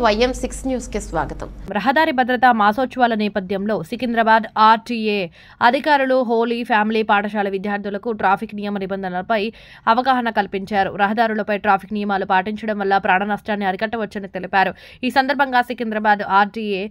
YM6 news కి స్వాగతం. రహదారి భద్రతా మాసోత్సవాల నేపథ్యంలో సికింద్రాబాద్ RTA అధికారులు హోలీ ఫ్యామిలీ పాఠశాల విద్యార్థులకు ట్రాఫిక్ నియమ నిబంధనలపై అవగాహన కల్పించారు. రహదారులపై ట్రాఫిక్ నియమాలు పాటించడం వల్ల ప్రాణ నష్టాన్ని అరికట్టవచ్చని తెలిపారు. ఈ సందర్భంగా సికింద్రాబాద్ RTA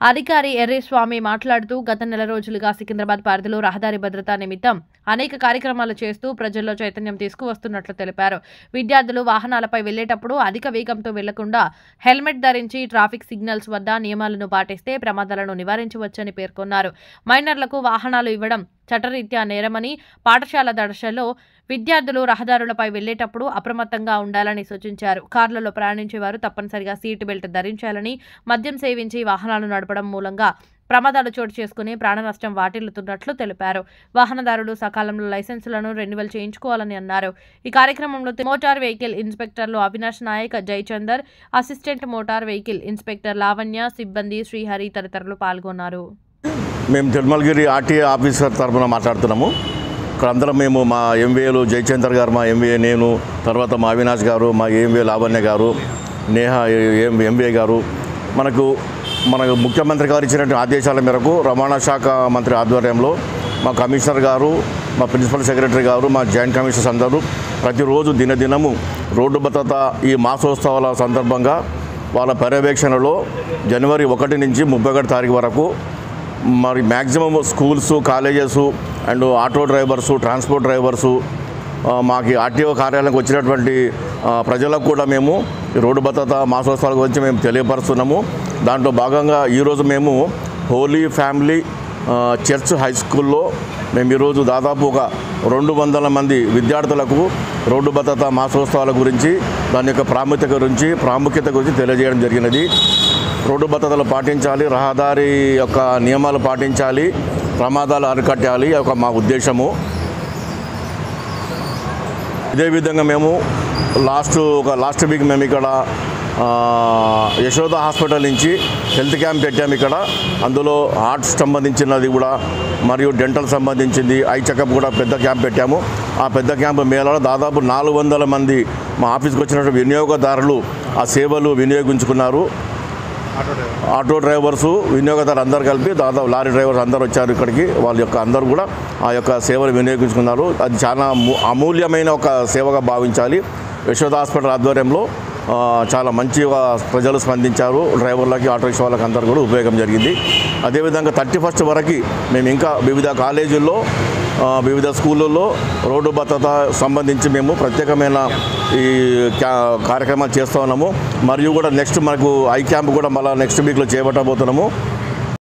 అధికారి ఎర్రేస్వామి మాట్లాడుతూ గత నెల రోజులుగా సికింద్రాబాద్ పరిధిలో రహదారి భద్రతా నిమిత్తం అనేక కార్యక్రమాలు చేస్తూ ప్రజల్లో చైతన్యం తీసుకువస్తున్నట్లు తెలిపారు. విద్యార్థులు వాహనాలపై వెళ్లేటప్పుడు అధిక వేగంతో వెళ్లకుండా హెల్మెట్ ధరించి ట్రాఫిక్ సిగ్నల్స్ వద్ద నియమాలను పాటిస్తే ప్రమాదాలను నివారించవచ్చని పేర్కొన్నారు. మైనర్లకు వాహనాలు ఇవ్వడం చట్టరీత్యా నేరమని, పాఠశాల దశలో విద్యార్థులు రహదారులపై వెళ్లేటప్పుడు అప్రమత్తంగా ఉండాలని సూచించారు. కార్లలో ప్రయాణించేవారు తప్పనిసరిగా సీట్ బెల్ట్ ధరించాలని, మద్యం సేవించి వాహనాలు నడపడం మూలంగా ప్రమాదాలు చోటు చేసుకుని ప్రాణ నష్టం వాటిల్లుతున్నట్లు తెలిపారు. వాహనదారులు సకాలంలో లైసెన్సులను రెన్యువల్ చేయించుకోవాలని అన్నారు. ఈ కార్యక్రమంలో మోటార్ వెహికల్ ఇన్స్పెక్టర్లు Avinash Nayak, Jayachandar, assistant motor vehicle inspector Lavanya, సిబ్బంది శ్రీహరి తదితరులు పాల్గొన్నారు. మేము తిరుమలగిరి RTA ఆఫీసర్ తరఫున మాట్లాడుతున్నాము. ఇక్కడ అందరం మేము మా MVAలు జయచందర్ గారు, మా MVA నేను, తర్వాత మా అవినాష్ గారు, మా MVA లావణ్య గారు, నేహా MVA గారు, మనకు ముఖ్యమంత్రి గారు ఇచ్చినటువంటి ఆదేశాల మేరకు రవాణా శాఖ మంత్రి ఆధ్వర్యంలో మా కమిషనర్ గారు, మా ప్రిన్సిపల్ సెక్రటరీ గారు, మా జాయింట్ కమిషనర్స్ అందరూ ప్రతిరోజు దినదినము రోడ్డు భద్రత ఈ మాసోత్సవాల సందర్భంగా వాళ్ళ పర్యవేక్షణలో జనవరి 1 నుంచి 31 తారీఖు వరకు మరి maximum schools, colleges and auto drivers, transport drivers, మాకు RTO కార్యాలయానికి వచ్చినటువంటి ప్రజలకు కూడా మేము రోడ్డు భద్రత మాసోత్సవాల గురించి మేము తెలియపరుస్తున్నాము. దాంట్లో భాగంగా ఈరోజు మేము హోలీ ఫ్యామిలీ చర్చ్ హై స్కూల్లో మేము ఈరోజు దాదాపు ఒక 200 మంది విద్యార్థులకు రోడ్డు భద్రత మాసోత్సవాల గురించి, దాని యొక్క ప్రాముఖ్యత గురించి తెలియజేయడం జరిగినది. రోడ్డు భద్రతలు పాటించాలి, రహదారి యొక్క నియమాలు పాటించాలి, ప్రమాదాలు అరికట్టాలి మా ఉద్దేశము. ఇదే విధంగా మేము లాస్ట్ వీక్ మేము ఇక్కడ యశోద హాస్పిటల్ నుంచి హెల్త్ క్యాంప్ పెట్టాము. ఇక్కడ అందులో హార్ట్ సంబంధించినది కూడా మరియు డెంటల్ సంబంధించింది, ఐ చెకప్ కూడా పెద్ద క్యాంప్ పెట్టాము. ఆ పెద్ద క్యాంప్ మేళలో దాదాపు 400 మంది మా ఆఫీస్కి వచ్చినటువంటి వినియోగదారులు ఆ సేవలు వినియోగించుకున్నారు. ఆటో డ్రైవర్సు, వినియోగదారు అందరు కలిపి దాదాపు లారీ డ్రైవర్స్ అందరూ వచ్చారు ఇక్కడికి. వాళ్ళ యొక్క అందరూ కూడా ఆ యొక్క సేవలు వినియోగించుకున్నారు. అది చాలా అమూల్యమైన ఒక సేవగా భావించాలి. యశోద హాస్పిటల్ ఆధ్వర్యంలో చాలా మంచిగా ప్రజలు స్పందించారు. డ్రైవర్లకి, ఆటో రిక్షా వాళ్ళకి అందరూ కూడా ఉపయోగం జరిగింది. అదేవిధంగా 31 వరకు మేము ఇంకా వివిధ కాలేజీల్లో, వివిధ స్కూళ్ళల్లో రోడ్డు భద్రత సంబంధించి మేము ప్రత్యేకమైన ఈ కార్యక్రమాలు చేస్తూ ఉన్నాము. మరియు కూడా నెక్స్ట్ మనకు ఐ క్యాంప్ కూడా మళ్ళీ నెక్స్ట్ వీక్లో చేపట్టబోతున్నాము.